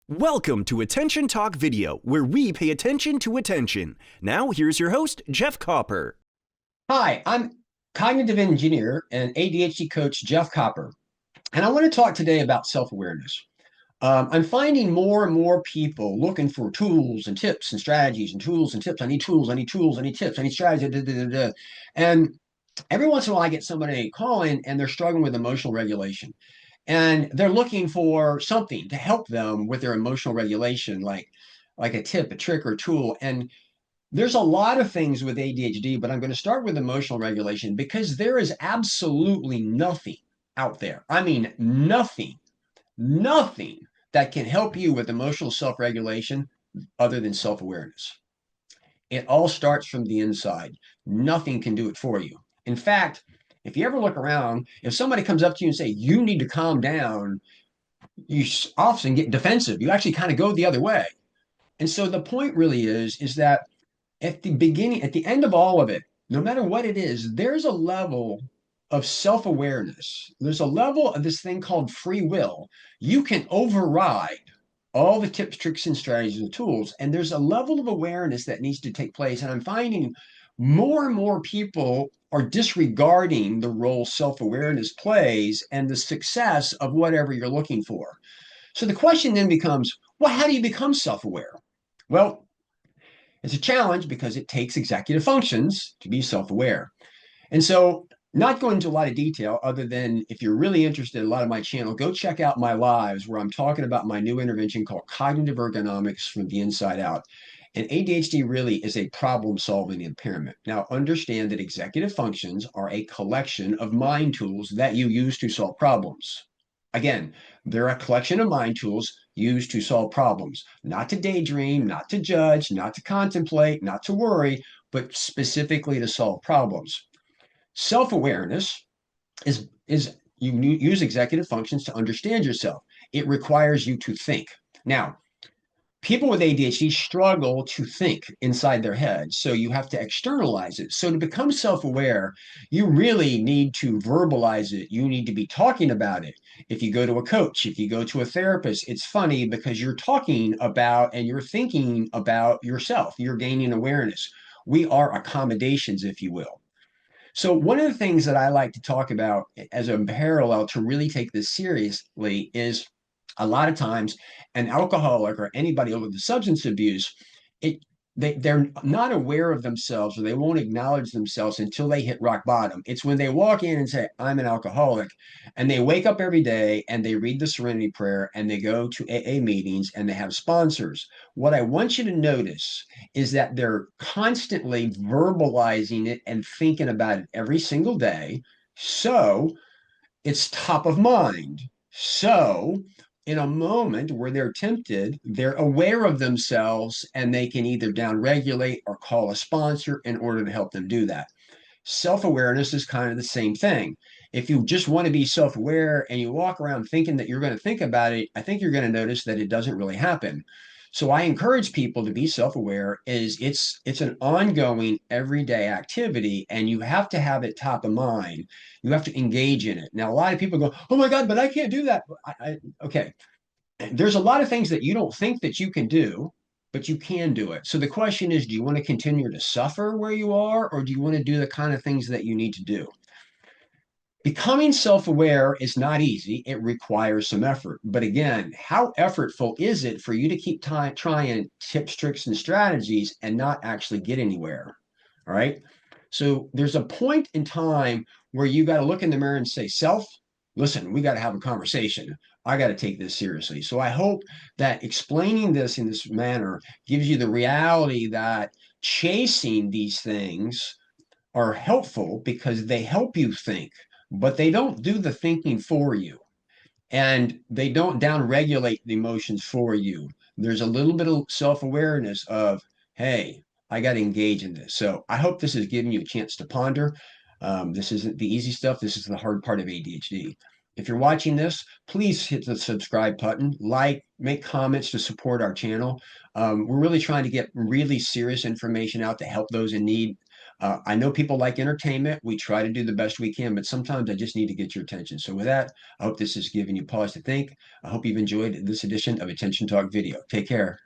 Welcome to Attention Talk Video, where we pay attention to attention. Now, here's your host, 𝐓𝐃𝐄𝐓. Hi, I'm cognitive engineer and ADHD coach 𝐓𝐃𝐄𝐓, and I want to talk today about self-awareness. I'm finding more and more people looking for tools and tips and strategies and tools and tips. I need tools, I need tools, I need tips, I need strategy. Da, da, da, da. And every once in a while, I get somebody calling and they're struggling with emotional regulation. And they're looking for something to help them with their emotional regulation, like a tip, a trick, or a tool. And there's a lot of things with ADHD, but I'm going to start with emotional regulation because there is absolutely nothing out there. I mean, nothing that can help you with emotional self-regulation other than self-awareness. It all starts from the inside. Nothing can do it for you. In fact, if you ever look around, if somebody comes up to you and say, you need to calm down, you often get defensive. You actually kind of go the other way. And so the point really is that at the beginning, at the end of all of it, no matter what it is, there's a level of self-awareness. There's a level of this thing called free will. You can override all the tips, tricks, and strategies and tools. And there's a level of awareness that needs to take place. And I'm finding more and more people are disregarding the role self-awareness plays and the success of whatever you're looking for. So the question then becomes, well, how do you become self-aware? Well, it's a challenge because it takes executive functions to be self-aware. And so, not going into a lot of detail, other than if you're really interested in a lot of my channel, go check out my lives where I'm talking about my new intervention called cognitive ergonomics from the inside out. And ADHD really is a problem-solving impairment. Now, understand that executive functions are a collection of mind tools that you use to solve problems. Again, they're a collection of mind tools used to solve problems, not to daydream, not to judge, not to contemplate, not to worry, but specifically to solve problems. Self-awareness is you use executive functions to understand yourself. It requires you to think. Now, people with ADHD struggle to think inside their head, so you have to externalize it. So to become self-aware, you really need to verbalize it. You need to be talking about it. If you go to a coach, if you go to a therapist, it's funny because you're talking about and you're thinking about yourself. You're gaining awareness. We are accommodations, if you will. So one of the things that I like to talk about as a parallel to really take this seriously is a lot of times an alcoholic or anybody with the substance abuse, they're not aware of themselves or they won't acknowledge themselves until they hit rock bottom. It's when they walk in and say, I'm an alcoholic, and they wake up every day and they read the Serenity Prayer and they go to AA meetings and they have sponsors. What I want you to notice is that they're constantly verbalizing it and thinking about it every single day. So it's top of mind. So in a moment where they're tempted, they're aware of themselves and they can either downregulate or call a sponsor in order to help them do that. Self-awareness is kind of the same thing. If you just want to be self-aware and you walk around thinking that you're going to think about it, I think you're going to notice that it doesn't really happen. So I encourage people to be self-aware. It's an ongoing everyday activity and you have to have it top of mind. You have to engage in it. Now, a lot of people go, oh my God, but I can't do that. Okay. There's a lot of things that you don't think that you can do, but you can do it. So the question is, do you want to continue to suffer where you are, or do you want to do the kind of things that you need to do? Becoming self-aware is not easy. It requires some effort. But again, how effortful is it for you to keep trying tips, tricks, and strategies and not actually get anywhere? All right. So there's a point in time where you got to look in the mirror and say, self, listen, we got to have a conversation. I got to take this seriously. So I hope that explaining this in this manner gives you the reality that chasing these things are helpful because they help you think, but they don't do the thinking for you and they don't downregulate the emotions for you. There's a little bit of self-awareness of, hey, I got to engage in this. So I hope this has given you a chance to ponder. This isn't the easy stuff. This is the hard part of ADHD. If you're watching this, please hit the subscribe button, like, make comments to support our channel. We're really trying to get really serious information out to help those in need. I know people like entertainment. We try to do the best we can, but sometimes I just need to get your attention. So with that, I hope this has given you pause to think. I hope you've enjoyed this edition of Attention Talk Video. Take care.